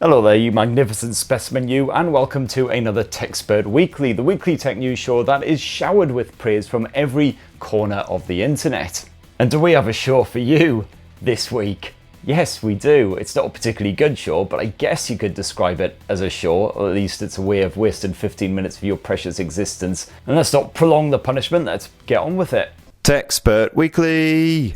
Hello there, you magnificent specimen you, and welcome to another TechSpert Weekly, the weekly tech news show that is showered with praise from every corner of the internet. And do we have a show for you this week? Yes, we do. It's not a particularly good show, but I guess you could describe it as a show, or at least it's a way of wasting 15 minutes of your precious existence. And let's not prolong the punishment, let's get on with it. TechSpert Weekly!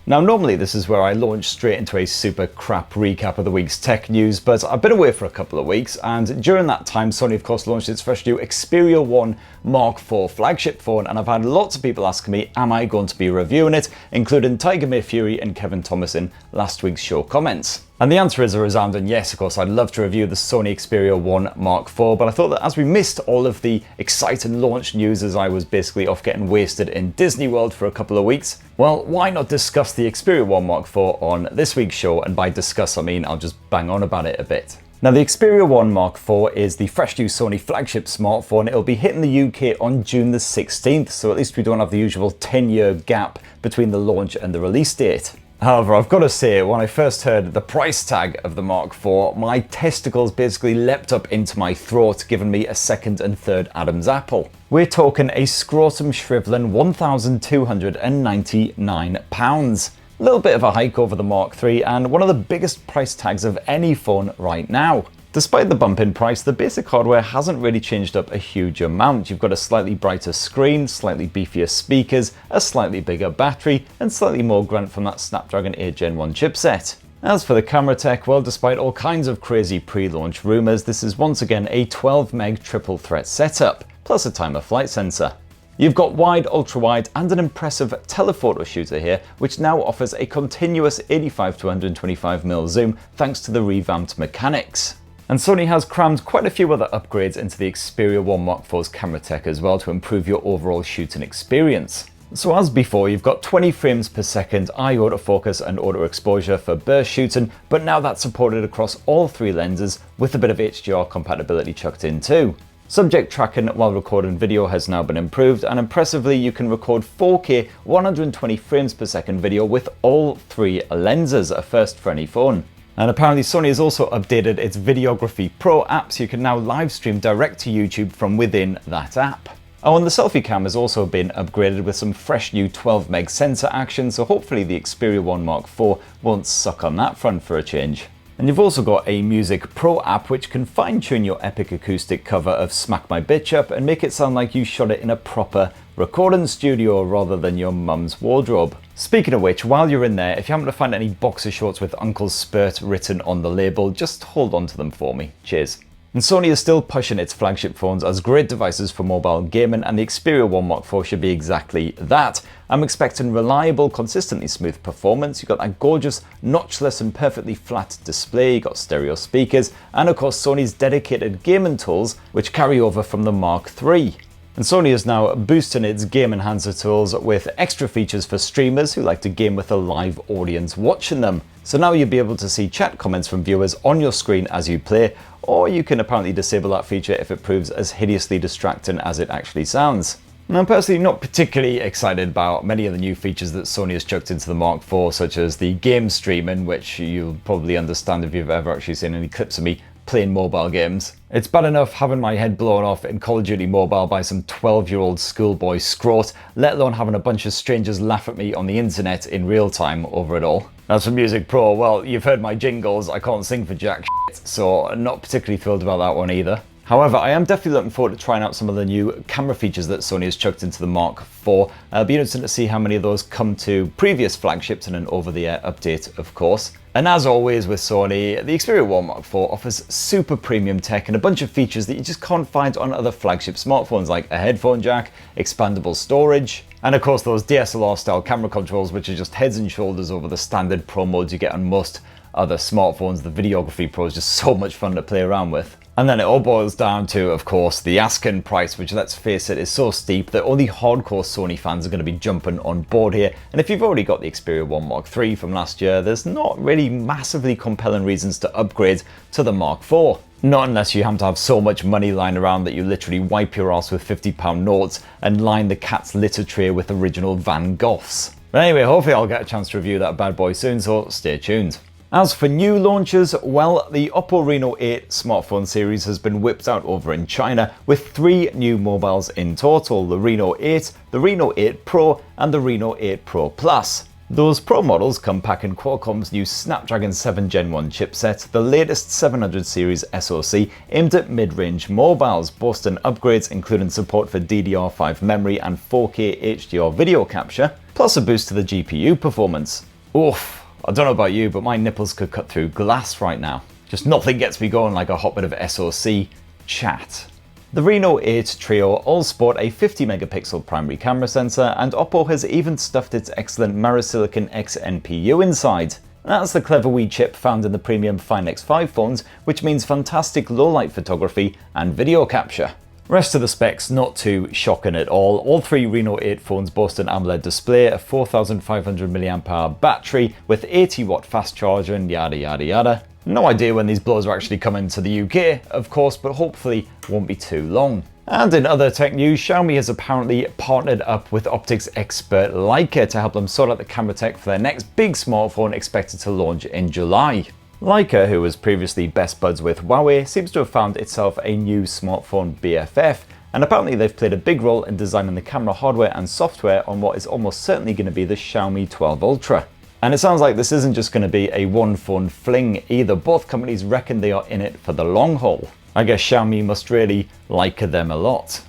Now, normally this is where I launch straight into a super crap recap of the week's tech news, but I've been away for a couple of weeks, and during that time, Sony of course launched its fresh new Xperia 1 Mark IV flagship phone, and I've had lots of people asking me, am I going to be reviewing it, including Tiger May Fury and Kevin Thomas in last week's show comments. And the answer is a resounding yes. Of course, I'd love to review the Sony Xperia 1 Mark IV, but I thought that as we missed all of the exciting launch news as I was basically off getting wasted in Disney World for a couple of weeks, well, why not discuss the Xperia 1 Mark IV on this week's show? And by discuss, I mean I'll just bang on about it a bit. Now, the Xperia 1 Mark IV is the fresh new Sony flagship smartphone. It'll be hitting the UK on June the 16th, so at least we don't have the usual 10-year gap between the launch and the release date. However, I've got to say, when I first heard the price tag of the Mark IV, my testicles basically leapt up into my throat, giving me a second and third Adam's apple. We're talking a scrotum shriveling £1,299. A little bit of a hike over the Mark III, and one of the biggest price tags of any phone right now. Despite the bump in price, the basic hardware hasn't really changed up a huge amount. You've got a slightly brighter screen, slightly beefier speakers, a slightly bigger battery, and slightly more grunt from that Snapdragon 8 Gen 1 chipset. As for the camera tech, well, despite all kinds of crazy pre-launch rumours, this is once again a 12 meg triple threat setup, plus a time of flight sensor. You've got wide, ultra-wide, and an impressive telephoto shooter here, which now offers a continuous 85 to 125mm zoom thanks to the revamped mechanics. And Sony has crammed quite a few other upgrades into the Xperia 1 Mark IV's camera tech as well to improve your overall shooting experience. So as before, you've got 20 frames per second eye autofocus and auto exposure for burst shooting, but now that's supported across all three lenses with a bit of HDR compatibility chucked in too. Subject tracking while recording video has now been improved, and impressively you can record 4K 120 frames per second video with all three lenses, a first for any phone. And apparently Sony has also updated its Videography Pro app, so you can now live stream direct to YouTube from within that app. Oh, and the selfie cam has also been upgraded with some fresh new 12 meg sensor action, so hopefully the Xperia 1 Mark IV won't suck on that front for a change. And you've also got a Music Pro app which can fine-tune your epic acoustic cover of Smack My Bitch Up and make it sound like you shot it in a proper recording studio rather than your mum's wardrobe. Speaking of which, while you're in there, if you happen to find any boxer shorts with Uncle Spurt written on the label, just hold on to them for me. Cheers. And Sony is still pushing its flagship phones as great devices for mobile gaming, and the Xperia 1 Mark IV should be exactly that. I'm expecting reliable, consistently smooth performance. You've got that gorgeous, notchless and perfectly flat display, you've got stereo speakers, and of course Sony's dedicated gaming tools, which carry over from the Mark III. And Sony is now boosting its game enhancer tools with extra features for streamers who like to game with a live audience watching them. So now you'll be able to see chat comments from viewers on your screen as you play, or you can apparently disable that feature if it proves as hideously distracting as it actually sounds. And I'm personally not particularly excited about many of the new features that Sony has chucked into the Mark IV, such as the game streaming, which you'll probably understand if you've ever actually seen any clips of me playing mobile games. It's bad enough having my head blown off in Call of Duty Mobile by some 12-year-old schoolboy scrot, let alone having a bunch of strangers laugh at me on the internet in real time over it all. As for Music Pro, well, you've heard my jingles, I can't sing for jack shit, so I'm not particularly thrilled about that one either. However, I am definitely looking forward to trying out some of the new camera features that Sony has chucked into the Mark IV. It'll be interesting to see how many of those come to previous flagships in an over-the-air update, of course. And as always with Sony, the Xperia 1 Mark IV offers super premium tech and a bunch of features that you just can't find on other flagship smartphones, like a headphone jack, expandable storage, and of course those DSLR-style camera controls, which are just heads and shoulders over the standard Pro modes you get on most other smartphones. The Videography Pro is just so much fun to play around with. And then it all boils down to, of course, the asking price, which, let's face it, is so steep that only hardcore Sony fans are going to be jumping on board here. And if you've already got the Xperia 1 Mark III from last year, there's not really massively compelling reasons to upgrade to the Mark IV. Not unless you happen to have so much money lying around that you literally wipe your ass with £50 notes and line the cat's litter tray with original Van Goghs. But anyway, hopefully I'll get a chance to review that bad boy soon, so stay tuned. As for new launches, well, the Oppo Reno 8 smartphone series has been whipped out over in China with 3 new mobiles in total: the Reno 8, the Reno 8 Pro and the Reno 8 Pro Plus. Those Pro models come packing Qualcomm's new Snapdragon 7 Gen 1 chipset, the latest 700 series SoC aimed at mid-range mobiles, boasting upgrades including support for DDR5 memory and 4K HDR video capture, plus a boost to the GPU performance. Oof, I don't know about you, but my nipples could cut through glass right now. Just nothing gets me going like a hot bit of SoC chat. The Reno 8 Trio all sport a 50 megapixel primary camera sensor, and Oppo has even stuffed its excellent Marisilicon X NPU inside. That's the clever wee chip found in the premium Find X5 phones, which means fantastic low-light photography and video capture. Rest of the specs not too shocking at all. All 3 Reno 8 phones boast an AMOLED display, a 4500 mAh battery with 80 watt fast charging, yada yada yada. No idea when these blows are actually coming to the UK, of course, but hopefully won't be too long. And in other tech news, Xiaomi has apparently partnered up with optics expert Leica to help them sort out the camera tech for their next big smartphone expected to launch in July. Leica, who was previously best buds with Huawei, seems to have found itself a new smartphone BFF, and apparently they've played a big role in designing the camera hardware and software on what is almost certainly going to be the Xiaomi 12 Ultra. And it sounds like this isn't just going to be a one-phone fling either. Both companies reckon they are in it for the long haul. I guess Xiaomi must really like them a lot.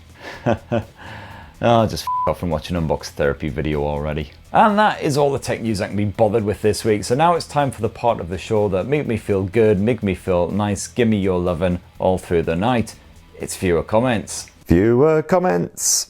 Oh, just off from watching Unbox Therapy video already. And that is all the tech news I can be bothered with this week. So now it's time for the part of the show that make me feel good, make me feel nice, give me your lovin' all through the night. It's viewer comments. Viewer comments.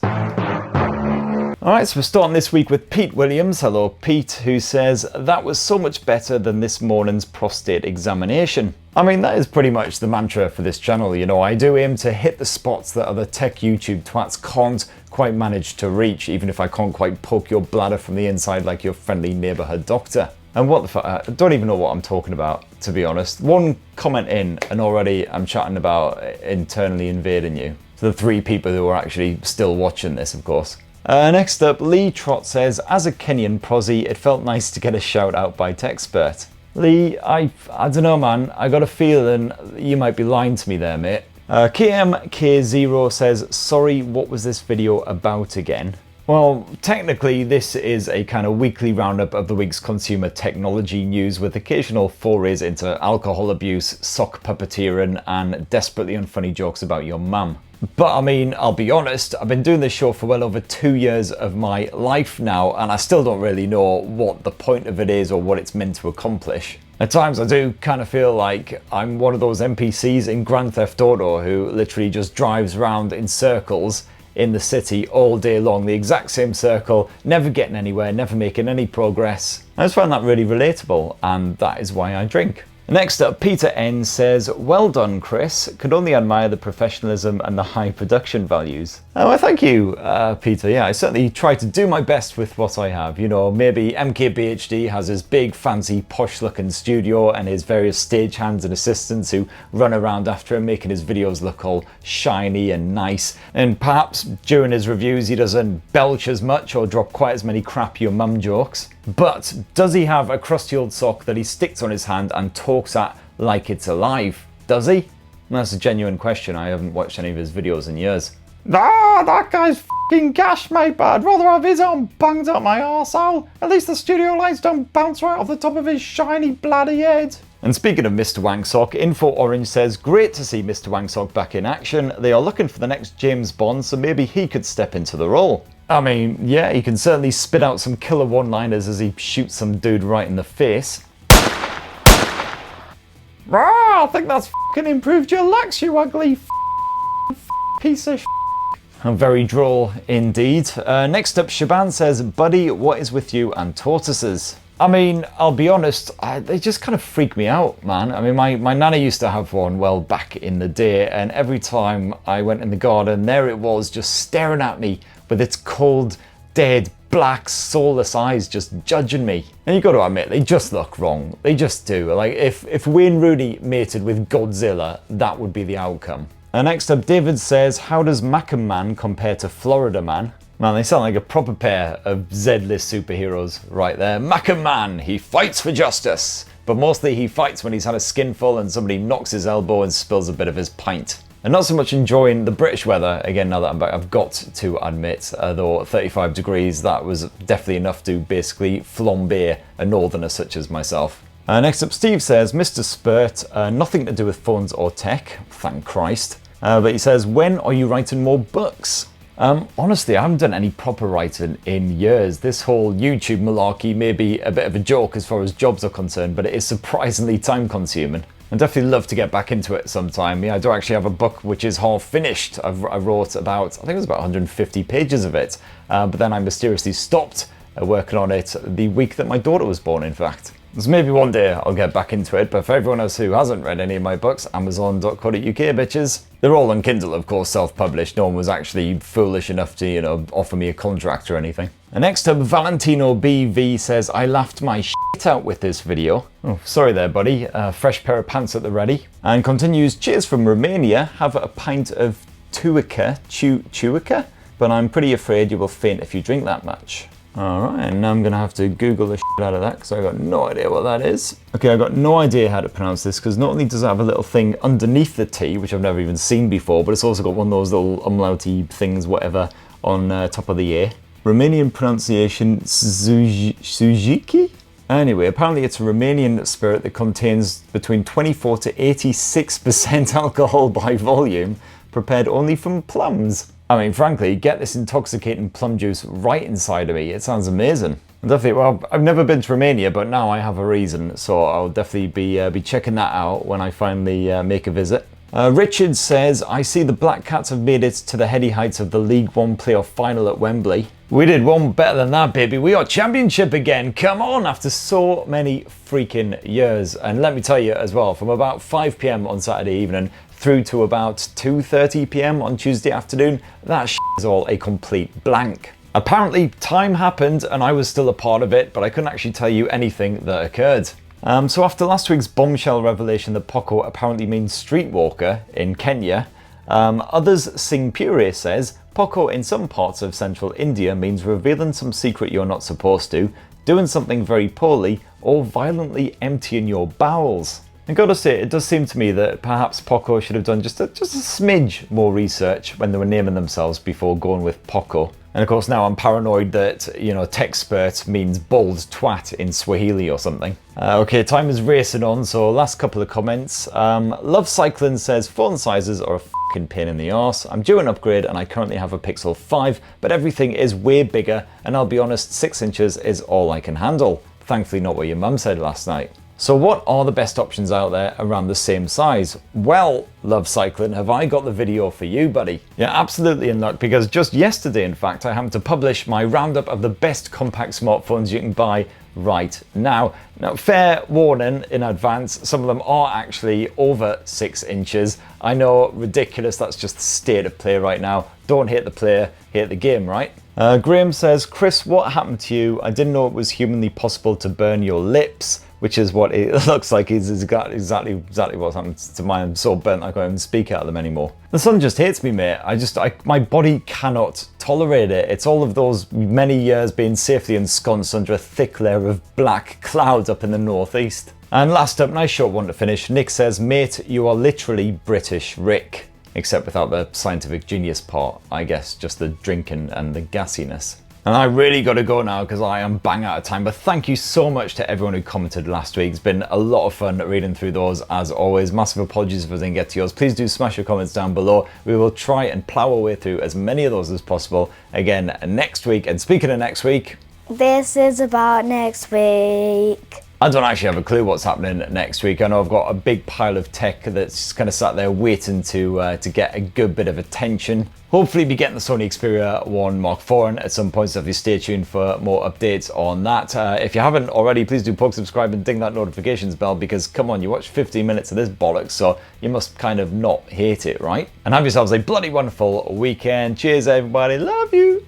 Alright, so we're starting this week with Pete Williams. Hello Pete, who says, "That was so much better than this morning's prostate examination." I mean, that is pretty much the mantra for this channel, you know. I do aim to hit the spots that other tech YouTube twats can't quite manage to reach, even if I can't quite poke your bladder from the inside like your friendly neighborhood doctor. And what the fuck, I don't even know what I'm talking about, to be honest. One comment in and already I'm chatting about internally invading you. So the 3 people who are actually still watching this, of course. Next up, Lee Trott says, "As a Kenyan prosy, it felt nice to get a shout out by Techspert." Lee, I don't know, man. I got a feeling you might be lying to me there, mate. KMK0 says, "Sorry, what was this video about again?" Well, technically this is a kind of weekly roundup of the week's consumer technology news with occasional forays into alcohol abuse, sock puppeteering and desperately unfunny jokes about your mum. But I mean, I'll be honest, I've been doing this show for well over 2 years of my life now, and I still don't really know what the point of it is or what it's meant to accomplish. At times I do kind of feel like I'm one of those NPCs in Grand Theft Auto who literally just drives around in circles in the city all day long, the exact same circle, never getting anywhere, never making any progress. I just find that really relatable, and that is why I drink. Next up, Peter N says, "Well done, Chris. Could only admire the professionalism and the high production values." Oh, well, thank you, Peter. Yeah, I certainly try to do my best with what I have. You know, maybe MKBHD has his big, fancy, posh-looking studio and his various stagehands and assistants who run around after him, making his videos look all shiny and nice. And perhaps during his reviews he doesn't belch as much or drop quite as many crap your mum jokes. But does he have a crusty old sock that he sticks on his hand and talks at like it's alive? Does he? That's a genuine question. I haven't watched any of his videos in years. Ah, that guy's f***ing gash, mate, but I'd rather have his arm banged up my arsehole. At least the studio lights don't bounce right off the top of his shiny bloody head. And speaking of Mr. Wangsock, Info Orange says, "Great to see Mr. Wangsock back in action. They are looking for the next James Bond, so maybe he could step into the role." I mean, yeah, he can certainly spit out some killer one-liners as he shoots some dude right in the face. Ah, I think that's f***ing improved your looks, you ugly piece of Very droll indeed. Next up, Shaban says, "Buddy, what is with you and tortoises?" I mean, I'll be honest, they just kind of freak me out, man. I mean, my nana used to have one well back in the day, and every time I went in the garden, there it was just staring at me with its cold, dead, black, soulless eyes just judging me. And you got to admit, they just look wrong. They just do. Like, if Wayne Rooney mated with Godzilla, that would be the outcome. And next up, David says, "How does Macam Man compare to Florida Man?" Man, they sound like a proper pair of Z-list superheroes right there. Macam Man, he fights for justice. but mostly he fights when he's had a skinful and somebody knocks his elbow and spills a bit of his pint. And not so much enjoying the British weather, again now that I'm back, I've got to admit, though 35 degrees, that was definitely enough to basically flambe a northerner such as myself. Next up, Steve says, Mr. Spurt, nothing to do with phones or tech, thank Christ. But he says, when are you writing more books? Honestly, I haven't done any proper writing in years. This whole YouTube malarkey may be a bit of a joke as far as jobs are concerned, but it is surprisingly time consuming. I'd definitely love to get back into it sometime. Yeah, I do actually have a book which is half finished. I wrote about, I think it was about 150 pages of it, but then I mysteriously stopped working on it the week that my daughter was born, in fact. So maybe one day I'll get back into it, but for everyone else who hasn't read any of my books, Amazon.co.uk bitches. They're all on Kindle, of course, self-published. No one was actually foolish enough to, offer me a contract or anything. And next up, Valentino BV says, I laughed my shit out with this video. Oh, sorry there, buddy. Fresh pair of pants at the ready. And continues, cheers from Romania. Have a pint of Tuica, but I'm pretty afraid you will faint if you drink that much. Alright, and now I'm going to have to Google the shit out of that because I got no idea what that is. Okay, I got no idea how to pronounce this because not only does it have a little thing underneath the T, which I've never even seen before, but it's also got one of those little umlauty things, whatever, on top of the A. Romanian pronunciation, Sujiki? Anyway, apparently it's a Romanian spirit that contains between 24 to 86% alcohol by volume, prepared only from plums. I mean, frankly, get this intoxicating plum juice right inside of me. It sounds amazing. Definitely, well, I've never been to Romania, but now I have a reason, so I'll definitely be checking that out when I finally make a visit. Richard says, I see the Black Cats have made it to the heady heights of the League One playoff final at Wembley. We did one better than that, baby. We are championship again. Come on, after so many freaking years. And let me tell you as well, from about 5 p.m. on Saturday evening through to about 2:30 p.m. on Tuesday afternoon, that shit is all a complete blank. Apparently, time happened and I was still a part of it, but I couldn't actually tell you anything that occurred. So after last week's bombshell revelation that Poco apparently means streetwalker in Kenya, others Sing Pure says, Poco in some parts of central India means revealing some secret you're not supposed to, doing something very poorly, or violently emptying your bowels. And gotta say, it does seem to me that perhaps Poco should have done just a smidge more research when they were naming themselves before going with Poco. And of course now I'm paranoid that, Techspert means bald twat in Swahili or something. Okay, time is racing on, so last couple of comments. Love Cycling says, phone sizes are a fucking pain in the arse. I'm due an upgrade and I currently have a Pixel 5, but everything is way bigger, and I'll be honest, 6 inches is all I can handle. Thankfully not what your mum said last night. So what are the best options out there around the same size? Well, Love Cycling, have I got the video for you, buddy? Yeah, absolutely in luck, because just yesterday, in fact, I happened to publish my roundup of the best compact smartphones you can buy right now. Now, fair warning in advance, some of them are actually over 6 inches. I know, ridiculous, that's just the state of play right now. Don't hate the player, hate the game, right? Graham says, Chris, what happened to you? I didn't know it was humanly possible to burn your lips, which is what it looks like is exactly what's happened to mine. I'm so burnt I can't even speak out of them anymore. The sun just hates me, mate. My body cannot tolerate it. It's all of those many years being safely ensconced under a thick layer of black clouds up in the northeast. And last up, nice short one to finish. Nick says, mate, you are literally British Rick. Except without the scientific genius part, I guess, just the drinking and the gassiness. And I really got to go now because I am bang out of time, but thank you so much to everyone who commented last week. It's been a lot of fun reading through those as always. Massive apologies if I didn't get to yours. Please do smash your comments down below. We will try and plow our way through as many of those as possible again next week. And speaking of next week, this is about next week. I don't actually have a clue what's happening next week. I know I've got a big pile of tech that's kind of sat there waiting to get a good bit of attention. Hopefully be getting the Sony Xperia 1 Mark IV at some point, so if you stay tuned for more updates on that. If you haven't already, please do poke subscribe and ding that notifications bell, because come on, you watch 15 minutes of this bollocks, so you must kind of not hate it, right? And have yourselves a bloody wonderful weekend. Cheers everybody, love you!